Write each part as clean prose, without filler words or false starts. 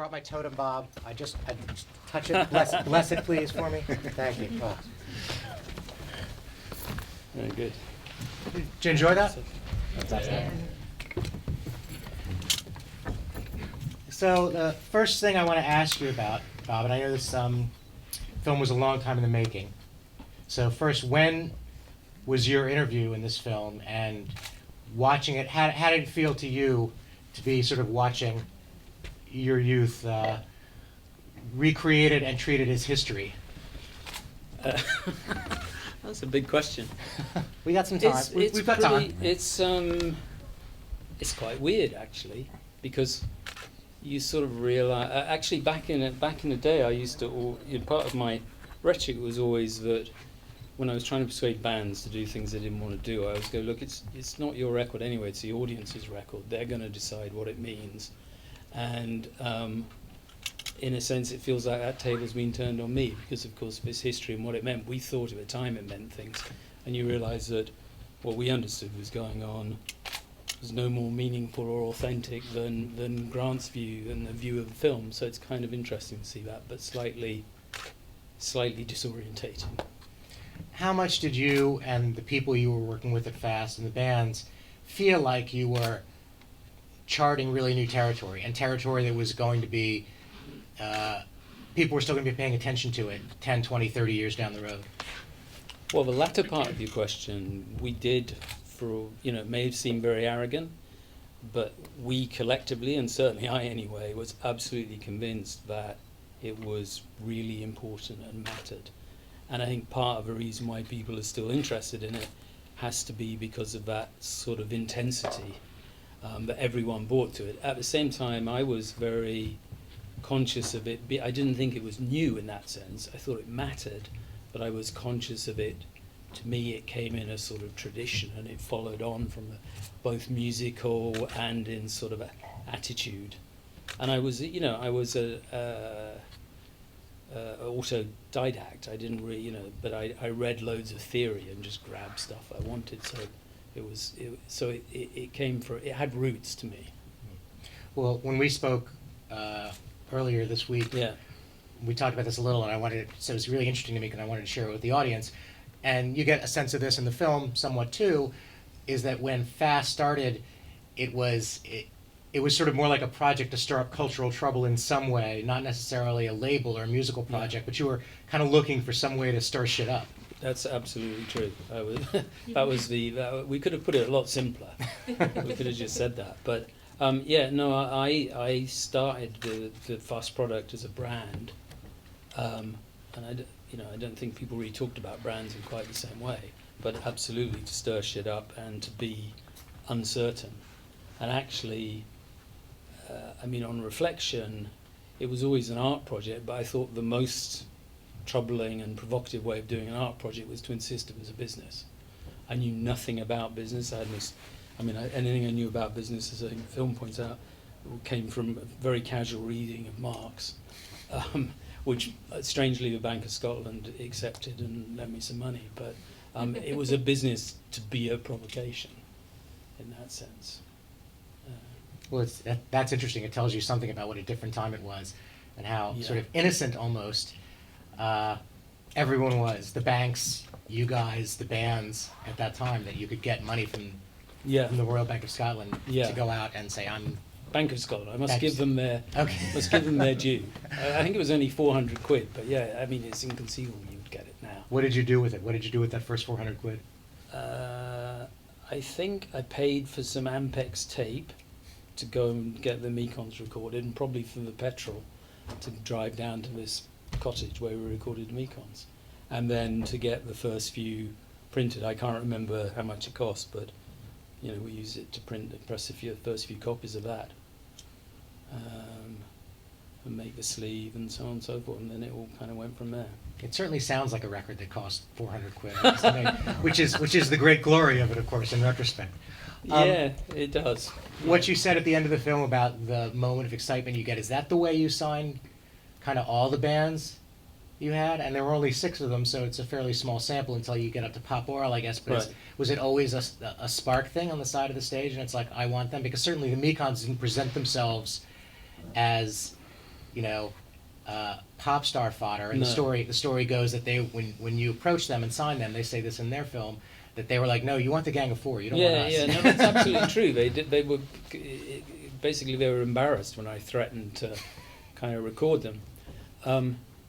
brought my totem bob. I touch it. Bless it, please, for me. Thank you. Oh. Very good. Did you enjoy that? Yeah. So the first thing I want to ask you about, Bob, and I know this film was a long time in the making. So first, when was your interview in this film, and watching it, how did it feel to you to be sort of watching your youth recreated and treated as history? That's a big question. We got some time. We've got time. It's quite weird, actually, because you sort of realize. Actually, back in the day, I used to. Part of my rhetoric was always that when I was trying to persuade bands to do things they didn't want to do, I always go, look, it's not your record anyway. It's the audience's record. They're going to decide what it means, and in a sense, it feels like that table's been turned on me because, of course, of its history and what it meant. We thought at the time it meant things, and you realise that what we understood was going on was no more meaningful or authentic than Grant's view and the view of the film. So it's kind of interesting to see that, but slightly disorientating. How much did you and the people you were working with at Fast and the bands feel like you were charting really new territory, and territory that was going to be people were still going to be paying attention to it 10, 20, 30 years down the road? Well, the latter part of your question, we did it may have seemed very arrogant, but we collectively, and certainly I anyway, was absolutely convinced that it was really important and mattered. And I think part of the reason why people are still interested in it has to be because of that sort of intensity that everyone brought to it. At the same time, I was very conscious of it. I didn't think it was new in that sense. I thought it mattered, but I was conscious of it. To me, it came in a sort of tradition, and it followed on from both musical and in sort of attitude. And I was a autodidact. I didn't really, but I read loads of theory and just grabbed stuff I wanted. So it came it had roots to me. Well, when we spoke earlier this week, we talked about this a little, and so it was really interesting to me because I wanted to share it with the audience. And you get a sense of this in the film somewhat too, is that when Fast started, it was sort of more like a project to stir up cultural trouble in some way, not necessarily a label or a musical project, but you were kind of looking for some way to stir shit up. That's absolutely true. We could have put it a lot simpler. We could have just said that. But I started the Fast product as a brand, and I don't think people really talked about brands in quite the same way, but absolutely to stir shit up and to be uncertain. And actually, on reflection, it was always an art project, but I thought the most troubling and provocative way of doing an art project was to insist it was a business. I knew nothing about business. Anything I knew about business, as I think the film points out, came from a very casual reading of Marx, which strangely the Bank of Scotland accepted and lent me some money. But it was a business to be a provocation in that sense. Well, that's interesting. It tells you something about what a different time it was and how sort of innocent almost everyone was. The banks, you guys, the bands at that time, that you could get money from the Royal Bank of Scotland to go out and say, I'm... Bank of Scotland. I must give them their due. I think it was only 400 quid, but it's inconceivable you would get it now. What did you do with it? What did you do with that first 400 quid? I think I paid for some Ampex tape to go and get the Mekons recorded, and probably for the petrol to drive down to this cottage where we recorded the Mekons, and then to get the first few printed. I can't remember how much it cost, but we used it to press the first few copies of that. And make the sleeve and so on and so forth, and then it all kind of went from there. It certainly sounds like a record that cost 400 quid, which is the great glory of it, of course, in retrospect. It does. What you said at the end of the film about the moment of excitement you get, is that the way you signed kind of all the bands you had? And there were only 6 of them, so it's a fairly small sample until you get up to Pop Oral, I guess. But right. Was it always a spark thing on the side of the stage, and it's like, I want them? Because certainly the Mekons didn't present themselves as pop star fodder. And No. the story goes that when you approach them and sign them, they say this in their film, that they were like, no, you want the Gang of Four, you don't want us. Yeah, no, that's absolutely true. They were basically they were embarrassed when I threatened to kind of record them.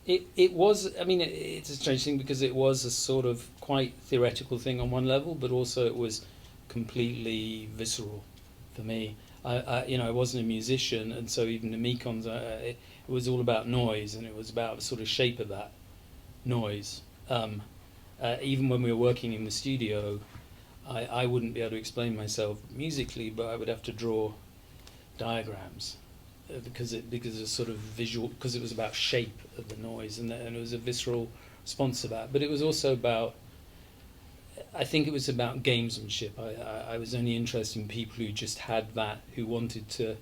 It was, I mean, it's a strange thing because it was a sort of quite theoretical thing on one level, but also it was completely visceral for me. I wasn't a musician, and so even the Mekons, it was all about noise, and it was about the sort of shape of that noise. Even when we were working in the studio, I wouldn't be able to explain myself musically, but I would have to draw diagrams because it's sort of visual, because it was about shape of the noise, and it was a visceral response to that. But it was also about, I think it was about gamesmanship. I was only interested in people who just had that, who wanted to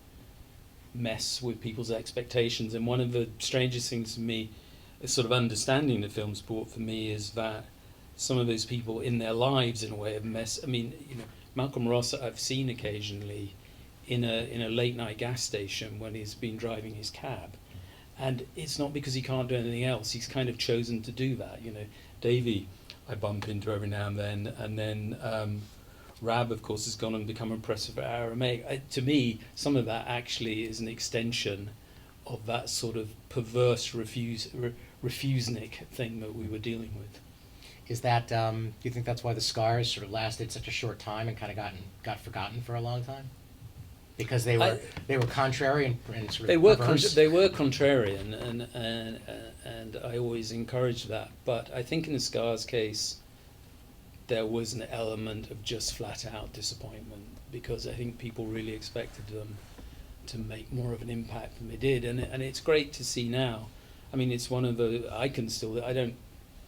mess with people's expectations. And one of the strangest things for me, sort of understanding the film sport for me, is that some of those people in their lives, in a way, have messed. I mean, Malcolm Ross I've seen occasionally in a late night gas station when he's been driving his cab, and it's not because he can't do anything else. He's kind of chosen to do that. Davey, I bump into every now and then Rab, of course, has gone and become a presser for Aramaic. To me, some of that actually is an extension of that sort of perverse refusenik thing that we were dealing with. Is that, do you think that's why the Scars sort of lasted such a short time and kind of got forgotten for a long time? Because they were contrary and sort of perverse? They were contrarian, and I always encouraged that. But I think in the Scars case, there was an element of just flat out disappointment, because I think people really expected them to make more of an impact than they did, and it's great to see now. I mean, it's one of the,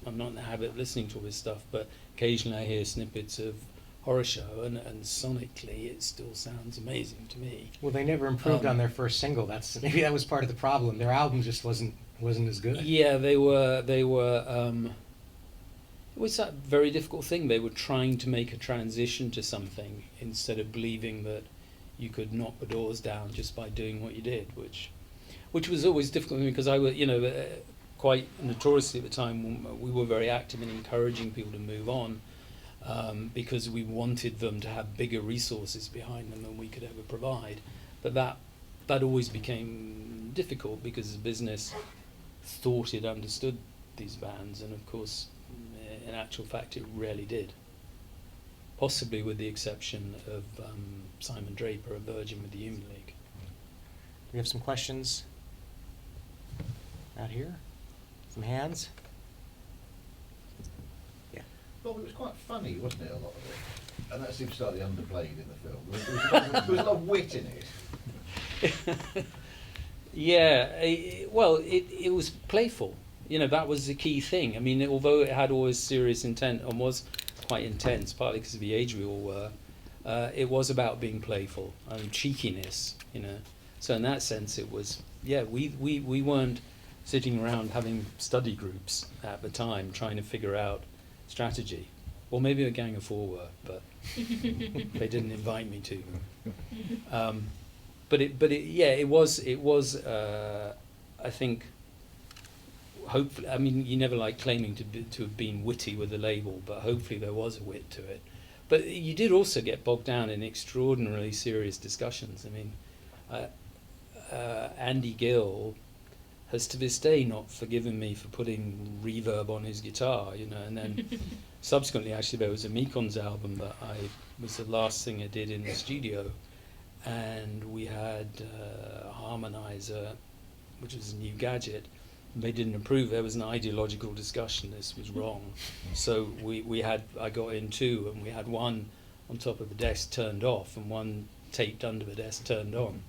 I'm not in the habit of listening to all this stuff, but occasionally I hear snippets of Horror Show, and sonically it still sounds amazing to me. Well, they never improved on their first single. Maybe that was part of the problem. Their album just wasn't as good. Yeah, they were. It was that very difficult thing. They were trying to make a transition to something instead of believing that you could knock the doors down just by doing what you did, which was always difficult for me, because I was, quite notoriously at the time, we were very active in encouraging people to move on, because we wanted them to have bigger resources behind them than we could ever provide. But that always became difficult because the business thought it understood these bands, and of course, in actual fact, it rarely did. Possibly with the exception of Simon Draper of Virgin with the Human League. We have some questions out here. Some hands. Yeah. Well, it was quite funny, wasn't it, a lot of it? And that seems slightly underplayed in the film. There was a lot of wit in it. Yeah, it was playful. That was the key thing. I mean, although it had always serious intent and was quite intense, partly because of the age we all were, it was about being playful and cheekiness, So in that sense, it was, we weren't sitting around having study groups at the time trying to figure out strategy. Well, maybe a Gang of Four were, but they didn't invite me to. It was. I think. Hopefully, I mean, you never like claiming to have been witty with the label, but hopefully there was a wit to it. But you did also get bogged down in extraordinarily serious discussions. I mean, Andy Gill has to this day not forgiven me for putting reverb on his guitar, and then subsequently, actually, there was a Mekons album that was the last thing I did in the studio, and we had a harmonizer, which was a new gadget. They didn't approve. There was an ideological discussion. This was wrong. So I got in two, and we had one on top of the desk turned off and one taped under the desk turned on.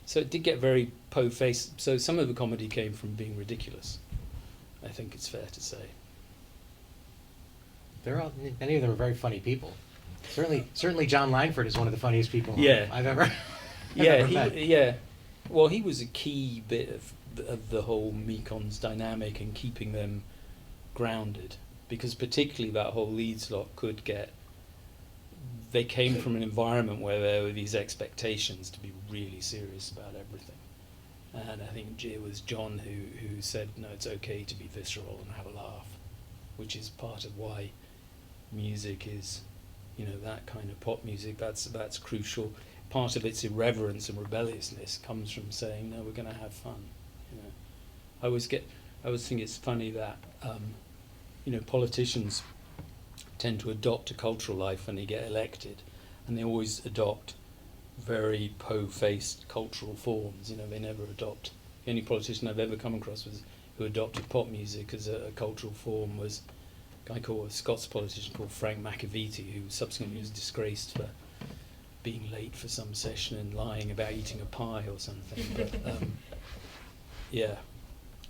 So it did get very po-faced. So some of the comedy came from being ridiculous, I think it's fair to say. Many of them are very funny people. Certainly John Langford is one of the funniest people I've ever met. Well, he was a key bit of the whole Mekons dynamic and keeping them grounded, because particularly that whole Leeds lot they came from an environment where there were these expectations to be really serious about everything, And I think it was John who said, no, it's okay to be visceral and have a laugh, which is part of why music is, that kind of pop music. That's crucial. Part of its irreverence and rebelliousness comes from saying, no, we're going to have fun. I always think it's funny that politicians tend to adopt a cultural life when they get elected, and they always adopt very po-faced cultural forms. They never adopt. The only politician I've ever come across who adopted pop music as a cultural form was a Scots politician called Frank McAveety, who subsequently was disgraced for being late for some session and lying about eating a pie or something. But yeah.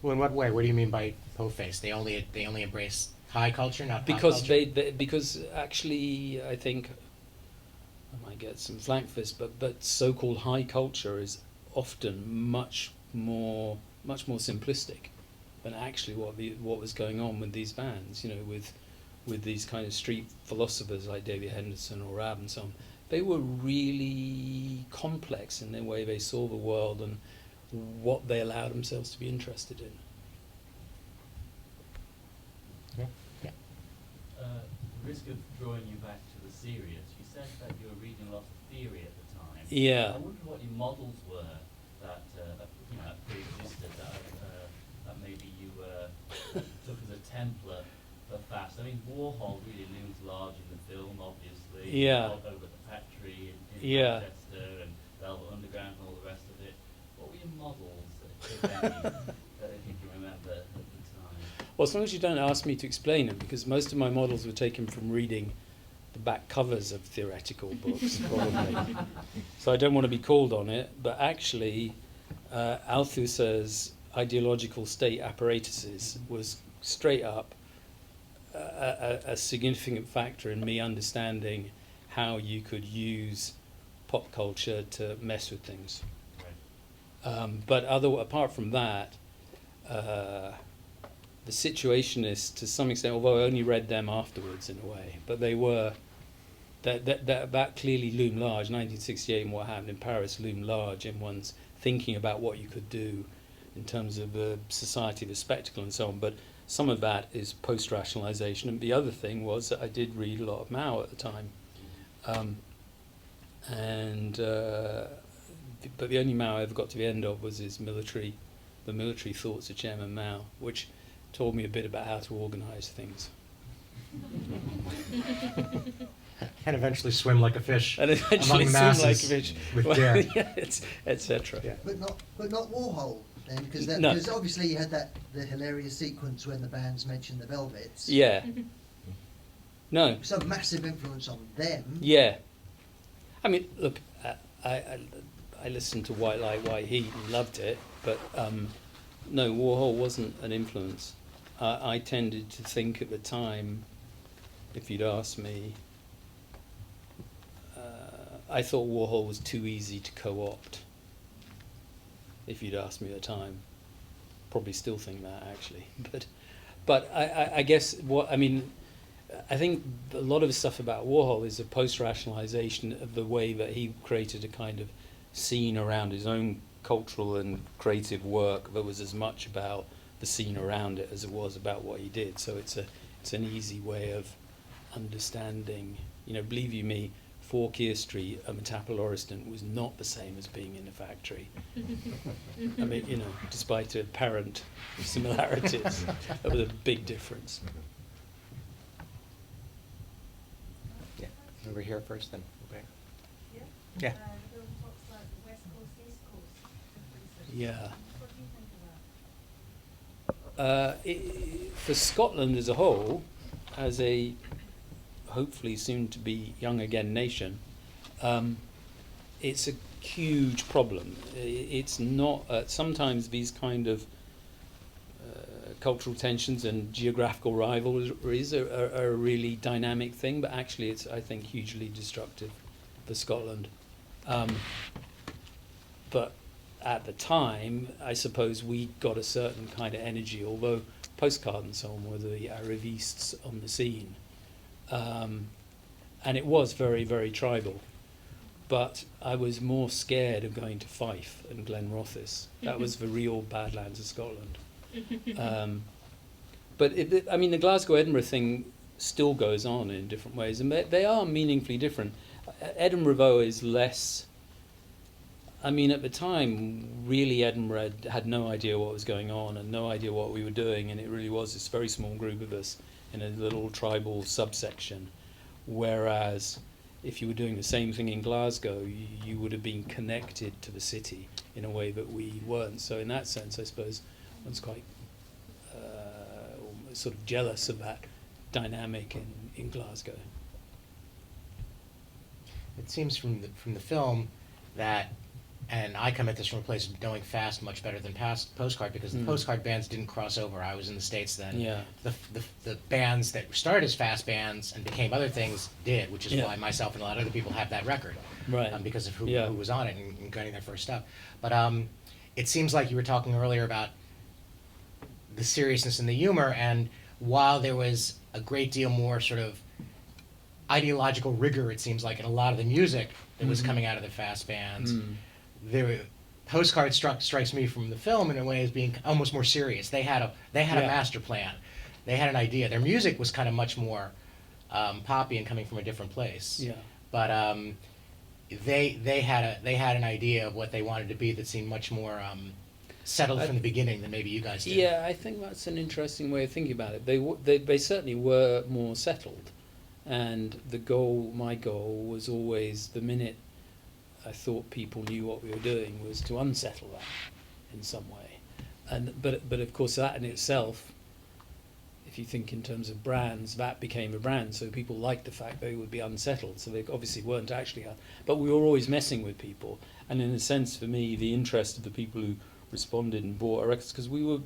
Well, in what way? What do you mean by po-faced? They only embrace high culture, not pop Because culture? because actually, I think I might get some flack for this, but so-called high culture is often much more simplistic than actually what was going on with these bands. With these kind of street philosophers like David Henderson or Rab and so on. They were really complex in the way they saw the world and what they allowed themselves to be interested in. Yeah. The risk of drawing you back to the serious, you said that you were reading a lot of theory at the time. Yeah. I wonder what your models were that pre-existed that maybe you took as a template for fast. I mean, Warhol really looms large in the film, obviously. Yeah. Over at the factory in Yeah. Manchester and Velvet Underground and all the rest of it. What were your models that I think you remember at the time? Well, as long as you don't ask me to explain them, because most of my models were taken from reading the back covers of theoretical books, probably. So I don't want to be called on it, but actually, Althusser's ideological state apparatuses was straight up a significant factor in me understanding how you could use pop culture to mess with things. But apart from that, the Situationists, to some extent, although I only read them afterwards in a way, but they were, that clearly loomed large. 1968 and what happened in Paris loomed large in one's thinking about what you could do in terms of the society, the spectacle and so on. But some of that is post-rationalization. And the other thing was that I did read a lot of Mao at the time. But the only Mao I ever got to the end of was the military thoughts of Chairman Mao, which taught me a bit about how to organize things. And eventually swim like a fish And eventually among swim masses like a fish. with Well, dare. yeah, etc. Yeah. But not Warhol then, because No. obviously you had the hilarious sequence when the bands mentioned the Velvets. Yeah. No. Some massive influence on them. Yeah. I mean, look, I listened to White Light, White Heat and loved it, but no, Warhol wasn't an influence. I tended to think at the time, if you'd asked me, I thought Warhol was too easy to co-opt. If you'd asked me at the time, probably still think that actually, but I guess I think a lot of the stuff about Warhol is a post-rationalization of the way that he created a kind of scene around his own cultural and creative work that was as much about the scene around it as it was about what he did. So it's an easy way of understanding. Believe you me, 4 Keir Street at Metapel Lauriston was not the same as being in a factory. I mean, despite apparent similarities, there was a big difference. Yeah. Over here first, then. Okay. Yeah. Yeah. Bill talks about the West Coast, East Coast. Yeah. What do you think of that? For Scotland as a whole, as a hopefully soon to be young again nation, it's a huge problem. It's not sometimes these kind of cultural tensions and geographical rivalries are a really dynamic thing, but actually it's, I think, hugely destructive for Scotland. But at the time, I suppose we got a certain kind of energy, although Postcard and so on were the arrivistes on the scene. And it was very, very tribal. but I was more scared of going to Fife and Glenrothes. That was the real Badlands of Scotland. But the Glasgow-Edinburgh thing still goes on in different ways, and they are meaningfully different. Edinburgh is less. I mean, at the time, really, Edinburgh had no idea what was going on and no idea what we were doing, and it really was this very small group of us in a little tribal subsection. Whereas, if you were doing the same thing in Glasgow, you would have been connected to the city in a way that we weren't. So, in that sense, I suppose one's quite sort of jealous of that dynamic in Glasgow. It seems from the film that, and I come at this from a place of knowing Fast much better than Postcard, because the Postcard bands didn't cross over. I was in the States then. Yeah. The bands that started as Fast bands and became other things did, which is why myself and a lot of other people have that record. Right. Because of who was on it and getting their first stuff. But it seems like you were talking earlier about the seriousness and the humor, and while there was a great deal more sort of ideological rigor, it seems like, in a lot of the music that was coming out of the Fast bands, Postcard strikes me from the film in a way as being almost more serious. They had a master plan. They had an idea. Their music was kind of much more poppy and coming from a different place. Yeah. But they had an idea of what they wanted to be that seemed much more settled from the beginning than maybe you guys did. Yeah, I think that's an interesting way of thinking about it. They certainly were more settled, and my goal was always, the minute I thought people knew what we were doing, was to unsettle that in some way. But of course that in itself, if you think in terms of brands, that became a brand, so people liked the fact they would be unsettled, so they obviously weren't actually, but we were always messing with people, and in a sense for me the interest of the people who responded and bought our records, because we were,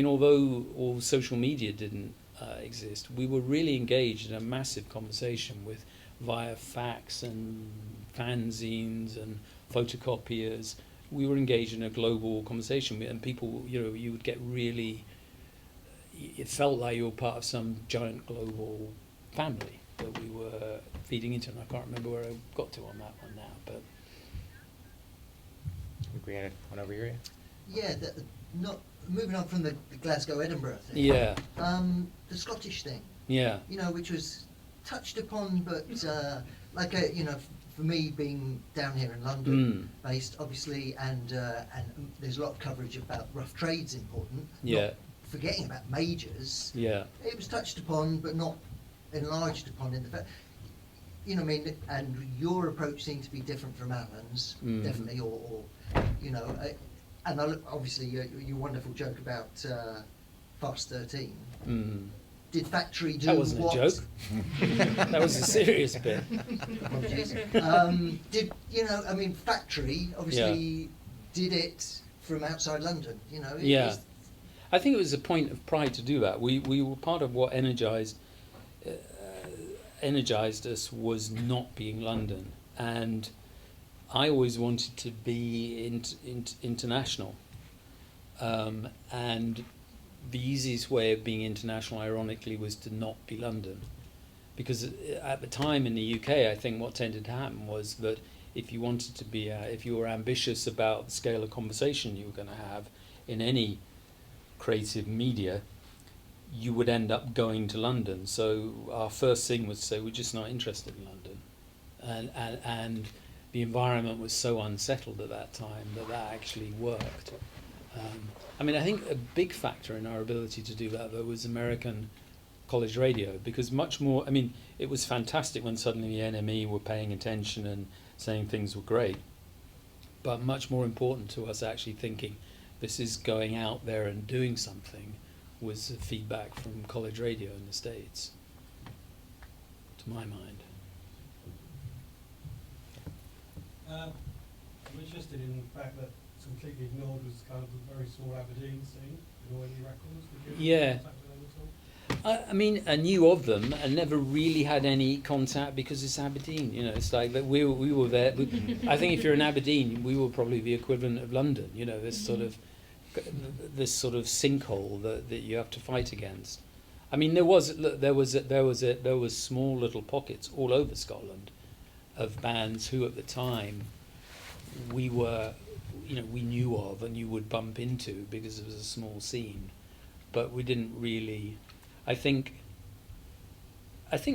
although all social media didn't exist, we were really engaged in a massive conversation via fax and fanzines and photocopiers. We were engaged in a global conversation, and people, you would get really, it felt like you were part of some giant global family that we were feeding into, and I can't remember where I got to on that one now, but... We had one over here. Yeah, not moving on from the Glasgow-Edinburgh thing. Yeah. The Scottish thing. Yeah. Which was touched upon, but for me being down here in London, based obviously, and there's a lot of coverage about rough trades important. Yeah. Not forgetting about majors. Yeah. It was touched upon, but not enlarged upon in the fact. And your approach seemed to be different from Alan's, definitely, or and obviously your wonderful joke about Fast 13. Did Factory do that wasn't what? a joke. That was a serious bit. Apologies. Factory obviously did it from outside London. Yeah. I think it was a point of pride to do that. We were part of what energized us was not being London, and I always wanted to be international, and the easiest way of being international, ironically, was to not be London, because at the time in the UK, I think what tended to happen was that if you wanted to be, if you were ambitious about the scale of conversation you were going to have in any creative media, you would end up going to London. So our first thing was to say we're just not interested in London, and the environment was so unsettled at that time that actually worked. I think a big factor in our ability to do that, though, was American college radio, because much more, it was fantastic when suddenly the NME were paying attention and saying things were great, but much more important to us actually thinking this is going out there and doing something was feedback from college radio in the States, to my mind. I'm interested in the fact that it's completely ignored was kind of a very small Aberdeen scene in all any records. Did you have contact with them at all? I knew of them and never really had any contact because it's Aberdeen. It's like that we were there. I think if you're in Aberdeen, we were probably the equivalent of London. This sort of sinkhole that you have to fight against. There was small little pockets all over Scotland of bands who at the time we were, we knew of and you would bump into because it was a small scene, but we didn't really. I think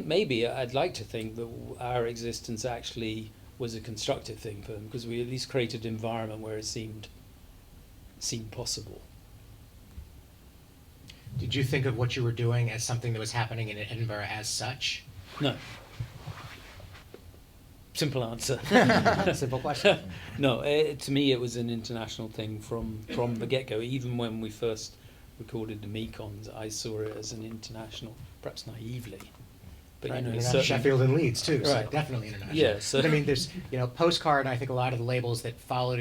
maybe I'd like to think that our existence actually was a constructive thing for them, because we at least created an environment where it seemed possible. Did you think of what you were doing as something that was happening in Edinburgh as such? No. Simple answer. Simple question. No, to me it was an international thing from the get-go. Even when we first recorded the Mekons, I saw it as an international, perhaps naively. But Right, certainly Sheffield and Leeds too, so Right. definitely international. Yeah, so- But I mean, there's Postcard, and I think a lot of the labels that followed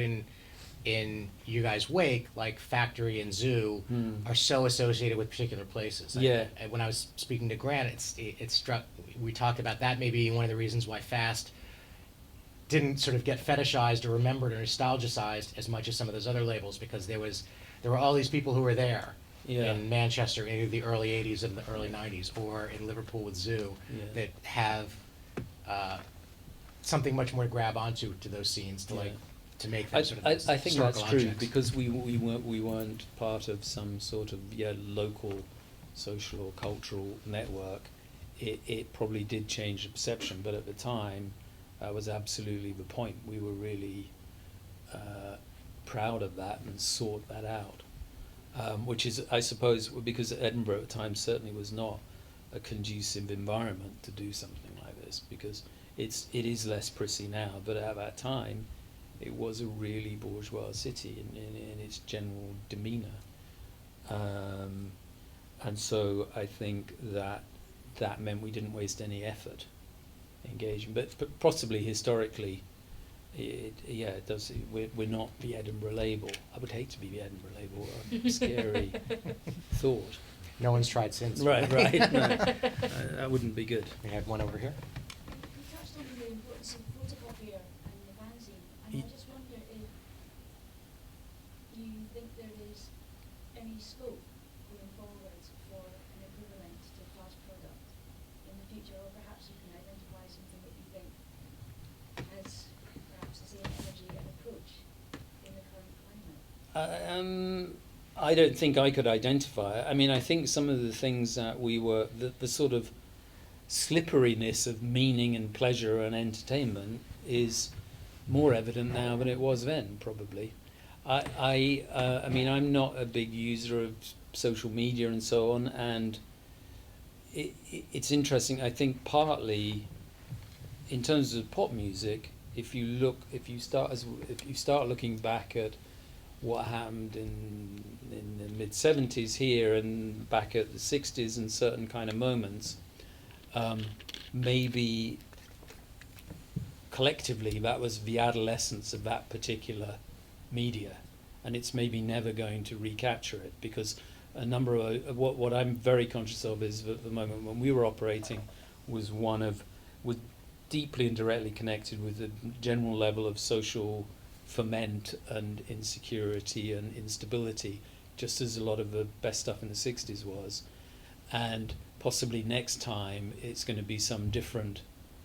in you guys' wake, like Factory and Zoo, are so associated with particular places. Yeah. When I was speaking to Grant, it struck. We talked about that maybe being one of the reasons why Fast didn't sort of get fetishized or remembered or nostalgicized as much as some of those other labels, because there were all these people who were there. Yeah. In Manchester in the early 80s and the early 90s, or in Liverpool with Zoo, Yeah. that have something much more to grab onto to those scenes to Yeah. to make them sort of I think that's historical true, objects. because we weren't part of some sort of local social or cultural network. It probably did change the perception, but at the time that was absolutely the point. We were really proud of that and sought that out, which is, I suppose, because Edinburgh at the time certainly was not a conducive environment to do something like this, because it is less prissy now, but at that time it was a really bourgeois city in its general demeanour, and so I think that meant we didn't waste any effort engaging, but possibly historically it does. We're not the Edinburgh label. I would hate to be the Edinburgh label. A scary thought. No one's tried since. Right. No, that wouldn't be good. We have one over here. You touched on the importance of photocopier and the fanzine, and I just wonder if you think there is any scope going forward for an equivalent to fast product in the future, or perhaps you can identify something that you think has perhaps the same energy and approach in the current climate. I don't think I could identify it. I mean, I think some of the things that we were, the sort of slipperiness of meaning and pleasure and entertainment is more evident now than it was then, probably. I mean, I'm not a big user of social media and so on, and it's interesting. I think partly, in terms of pop music, if you start looking back at what happened in the mid-70s here and back at the 60s and certain kind of moments, maybe collectively that was the adolescence of that particular media, and it's maybe never going to recapture it, because a number of what I'm very conscious of is that the moment when we were operating was deeply and directly connected with the general level of social ferment and insecurity and instability, just as a lot of the best stuff in the 60s was. And possibly next time it's going to be some different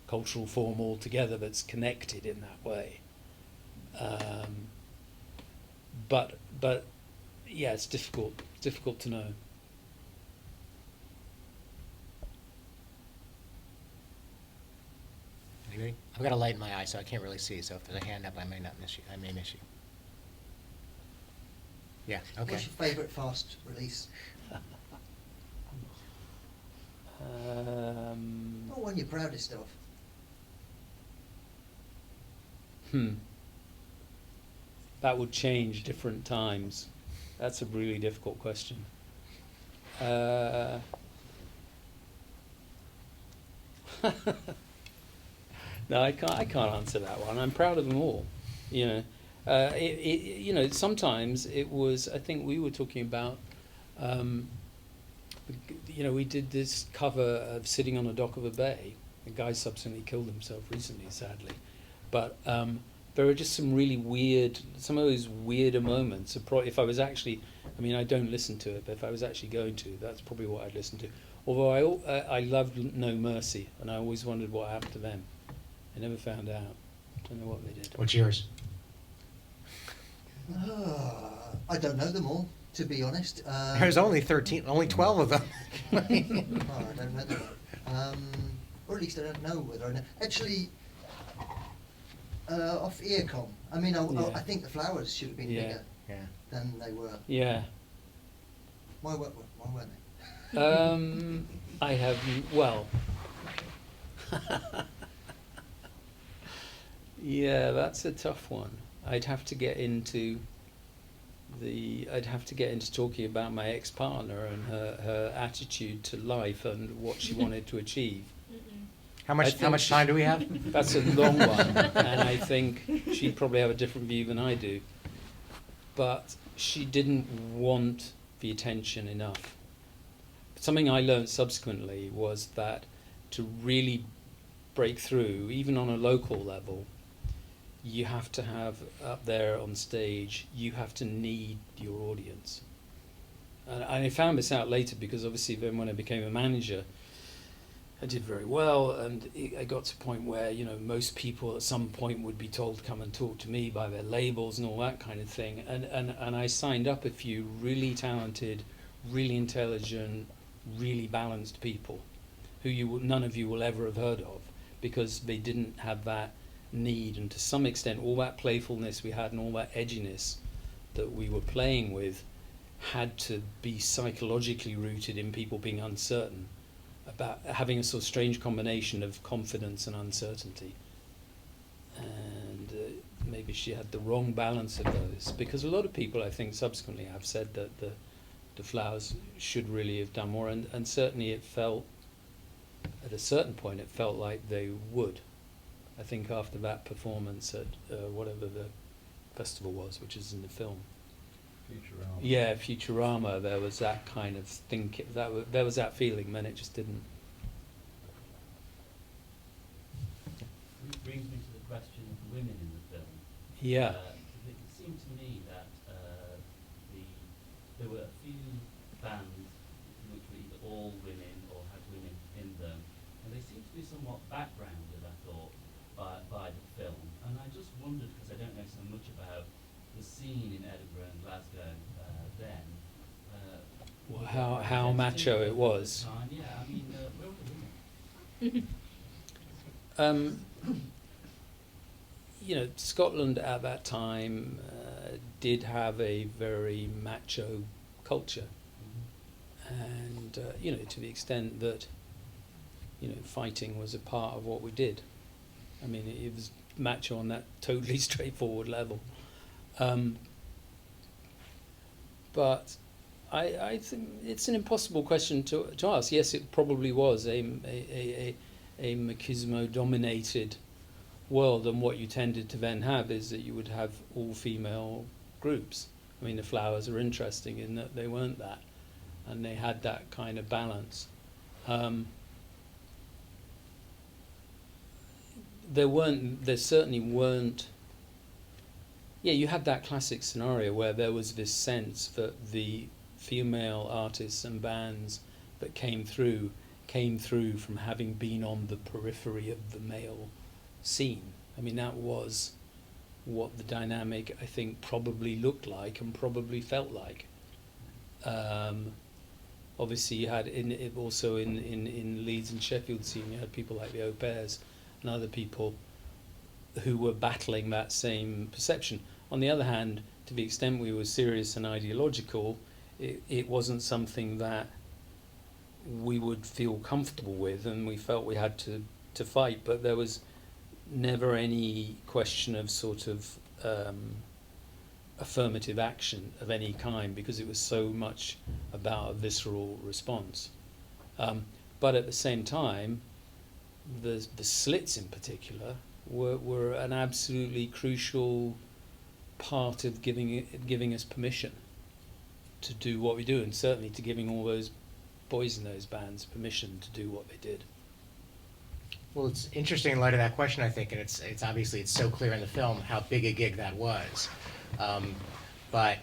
cultural form altogether that's connected in that way. But yeah, it's difficult to know. Anybody? I've got a light in my eye, so I can't really see. So if there's a hand up, I may miss you. Yeah. Okay. What's your favourite Fast release? Or one you're proudest of? That would change different times. That's a really difficult question. No, I can't answer that one. I'm proud of them all. Sometimes it was. I think we were talking about. We did this cover of "Sitting on the Dock of a Bay." The guy subsequently killed himself recently, sadly. But there are just some really weird, some of those weirder moments. If I was actually, I mean, I don't listen to it, but if I was actually going to, that's probably what I'd listen to. Although I loved No Mercy, and I always wondered what happened to them. I never found out. Don't know what they did. What's yours? I don't know them all, to be honest. There's only 12 of them. Oh, I don't know them all. Or at least I don't know whether I know. Actually, off Earcom. I mean, I think the flowers should have been bigger Yeah. than they were. Yeah. Why weren't they? I have, well, yeah, that's a tough one. I'd have to get into talking about my ex-partner and her attitude to life and what she wanted to achieve. How much time do we have? That's a long one, and I think she'd probably have a different view than I do. But she didn't want the attention enough. Something I learned subsequently was that to really break through, even on a local level, you have to have up there on stage, you have to need your audience. And I found this out later because obviously then when I became a manager, I did very well, and I got to a point where, you know, most people at some point would be told to come and talk to me by their labels and all that kind of thing. And I signed up a few really talented, really intelligent, really balanced people who none of you will ever have heard of, because they didn't have that need, and to some extent all that playfulness we had and all that edginess that we were playing with had to be psychologically rooted in people being uncertain about, having a sort of strange combination of confidence and uncertainty. And maybe she had the wrong balance of those, because a lot of people I think subsequently have said that the flowers should really have done more, and certainly it felt, at a certain point it felt like they would. I think after that performance at whatever the festival was, which is in the film. Futurama. Yeah, Futurama, there was that kind of thinking, there was that feeling, then it just didn't. Which brings me to the question of women in the film. Yeah. It seemed to me that there were a few bands which were either all women or had women in them, and they seemed to be somewhat backgrounded, I thought, by the film. And I just wondered, because I don't know so much about the scene in Edinburgh and Glasgow then. Well, how macho it was. Yeah, I mean, where were the women? You know, Scotland at that time did have a very macho culture, and you know, to the extent that, you know, fighting was a part of what we did. I mean, it was macho on that totally straightforward level. But I think it's an impossible question to ask. Yes, it probably was a machismo-dominated world, and what you tended to then have is that you would have all-female groups. I mean, the Flowers are interesting in that they weren't that, and they had that kind of balance. There certainly weren't. Yeah, you had that classic scenario where there was this sense that the female artists and bands that came through from having been on the periphery of the male scene. I mean, that was what the dynamic, I think, probably looked like and probably felt like. Obviously, you had also in Leeds and Sheffield scene, you had people like the Au Pairs and other people who were battling that same perception. On the other hand, to the extent we were serious and ideological, it wasn't something that we would feel comfortable with, and we felt we had to fight, but there was never any question of sort of affirmative action of any kind, because it was so much about a visceral response. But at the same time, the slits in particular were an absolutely crucial part of giving us permission to do what we do, and certainly to giving all those boys in those bands permission to do what they did. Well, it's interesting in light of that question, I think, and it's obviously it's so clear in the film how big a gig that was, but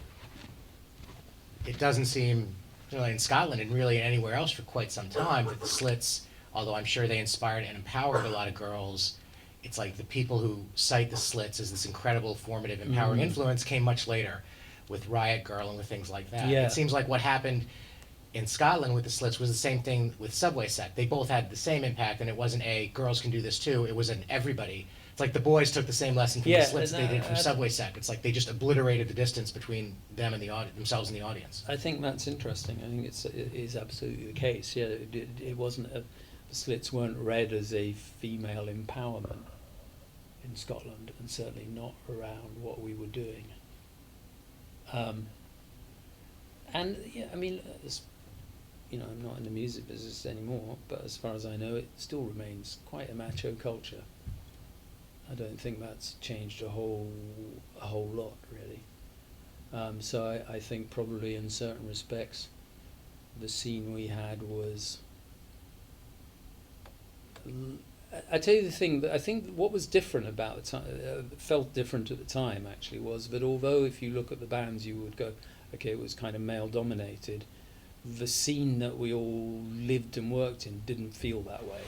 it doesn't seem really in Scotland and really anywhere else for quite some time that the Slits, although I'm sure they inspired and empowered a lot of girls it's like the people who cite the Slits as this incredible, formative, empowering influence came much later, with Riot Girl and with things like that. Yeah. It seems like what happened in Scotland with the Slits was the same thing with Subway Set. They both had the same impact, and it wasn't a girls can do this too. It was an everybody. It's like the boys took the same lesson from Yeah, the Slits and they did from I- Subway Set. It's like they just obliterated the distance between them and the themselves and the audience. I think that's interesting. I think it is absolutely the case. Yeah, it wasn't the Slits weren't read as a female empowerment in Scotland, and certainly not around what we were doing. And yeah, I mean, I'm not in the music business anymore, but as far as I know, it still remains quite a macho culture. I don't think that's changed a whole lot, really. So I think probably in certain respects, the scene we had was. I tell you the thing that I think what was different about the time, felt different at the time actually, was that although if you look at the bands you would go, okay, it was kind of male dominated, the scene that we all lived and worked in didn't feel that way.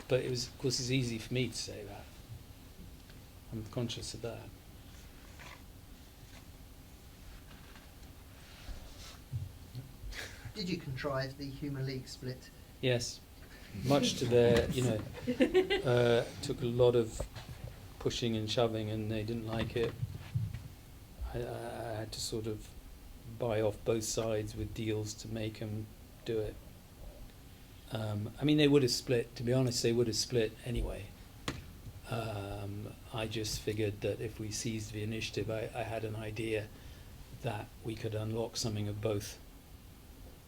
But it was, of course, it's easy for me to say that. I'm conscious of that. Did you contrive the Human League split? Yes, much to their, took a lot of pushing and shoving, and they didn't like it. I had to sort of buy off both sides with deals to make them do it. I mean, they would have split, to be honest, they would have split anyway. I just figured that if we seized the initiative, I had an idea that we could unlock something of both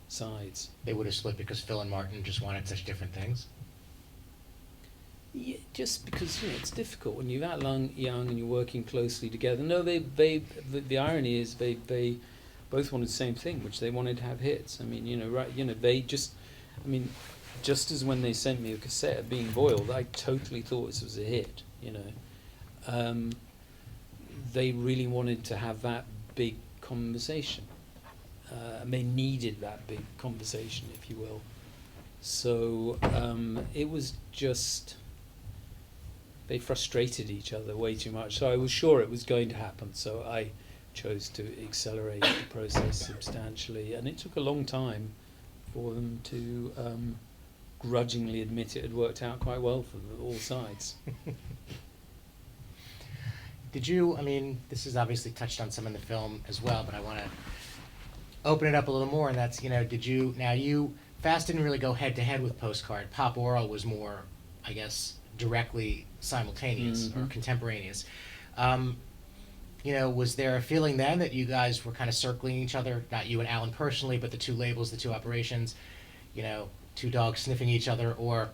sides. They would have split because Phil and Martin just wanted such different things. Yeah, just because it's difficult when you're that young and you're working closely together. No, the irony is they both wanted the same thing, which they wanted to have hits. I mean, they just, just as when they sent me a cassette of Being Boiled, I totally thought this was a hit. They really wanted to have that big conversation. And they needed that big conversation, if you will. So it was just, they frustrated each other way too much. So I was sure it was going to happen. So I chose to accelerate the process substantially. And it took a long time for them to grudgingly admit it had worked out quite well for all sides. Did you, this is obviously touched on some in the film as well, but I want to open it up a little more, and that's, Fast didn't really go head-to-head with Postcard. Pop Oral was more, I guess, directly simultaneous or contemporaneous. Was there a feeling then that you guys were kind of circling each other, not you and Alan personally, but the two labels, the two operations, two dogs sniffing each other, or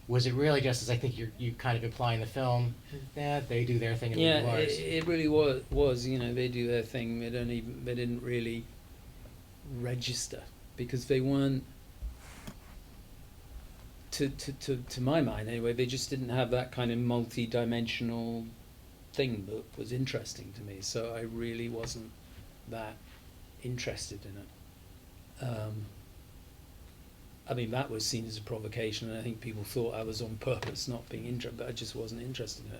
was it really just, as I think you kind of imply in the film, that they do their thing and we do ours? It really was. They do their thing. They didn't really register because they weren't. To my mind, anyway, they just didn't have that kind of multi-dimensional thing that was interesting to me. So I really wasn't that interested in it. That was seen as a provocation, and I think people thought I was on purpose not being interested, but I just wasn't interested in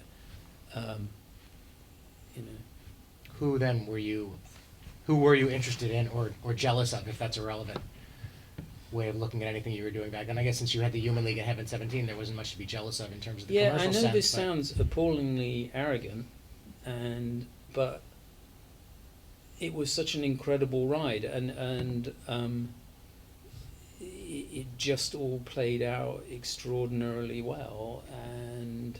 it. Who then were you interested in or jealous of, if that's a relevant way of looking at anything you were doing back then? I guess since you had the Human League at Heaven 17, there wasn't much to be jealous of in terms of the commercial sense. Yeah, I know this sounds appallingly arrogant, but it was such an incredible ride, and it just all played out extraordinarily well, and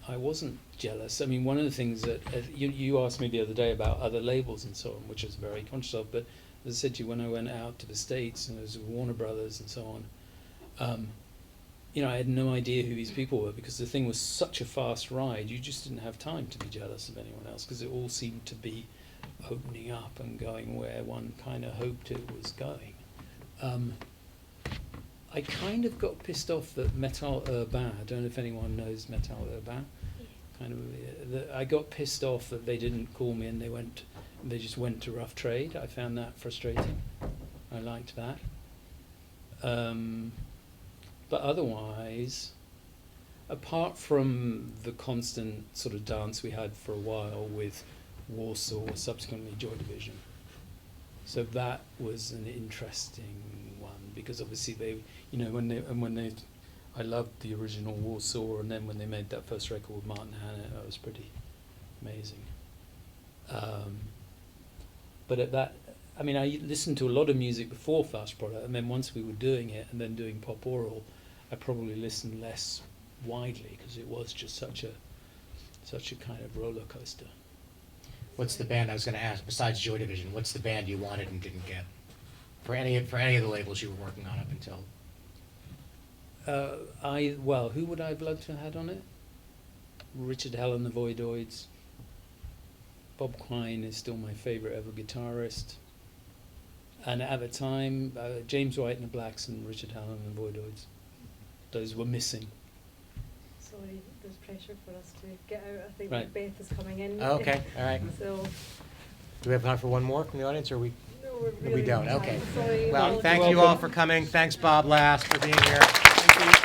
I wasn't jealous. One of the things that you asked me the other day about other labels and so on, which I was very conscious of, but as I said to you, when I went out to the States and there was Warner Brothers and so on, I had no idea who these people were because the thing was such a fast ride. You just didn't have time to be jealous of anyone else because it all seemed to be opening up and going where one kind of hoped it was going. I kind of got pissed off that Metal Urbain, I don't know if anyone knows Metal Urbain, I got pissed off that they didn't call me and they just went to Rough Trade. I found that frustrating. I liked that. But otherwise, apart from the constant sort of dance we had for a while with Warsaw, subsequently Joy Division. So that was an interesting one, because obviously they, you know, I loved the original Warsaw, and then when they made that first record with Martin Hannett, that was pretty amazing. But at that, I mean, I listened to a lot of music before Fast Product, and then once we were doing it and then doing Pop Oral, I probably listened less widely, because it was just such a kind of roller coaster. What's the band I was going to ask, besides Joy Division, what's the band you wanted and didn't get? For any of the labels you were working on up until? Who would I have loved to have had on it? Richard Hell and the Voidoids. Bob Quine is still my favourite ever guitarist. And at the time, James White and the Blacks and Richard Hell and the Voidoids. Those were missing. Sorry, there's pressure for us to get out. I think Right. Beth is coming in. Oh, okay, all right. So, Do we have time for one more from the audience, or we? no, we're really We don't, on time. okay. Sorry, Well, apologies. thank you all for coming. Thanks, Bob Last, for being here. Thank you.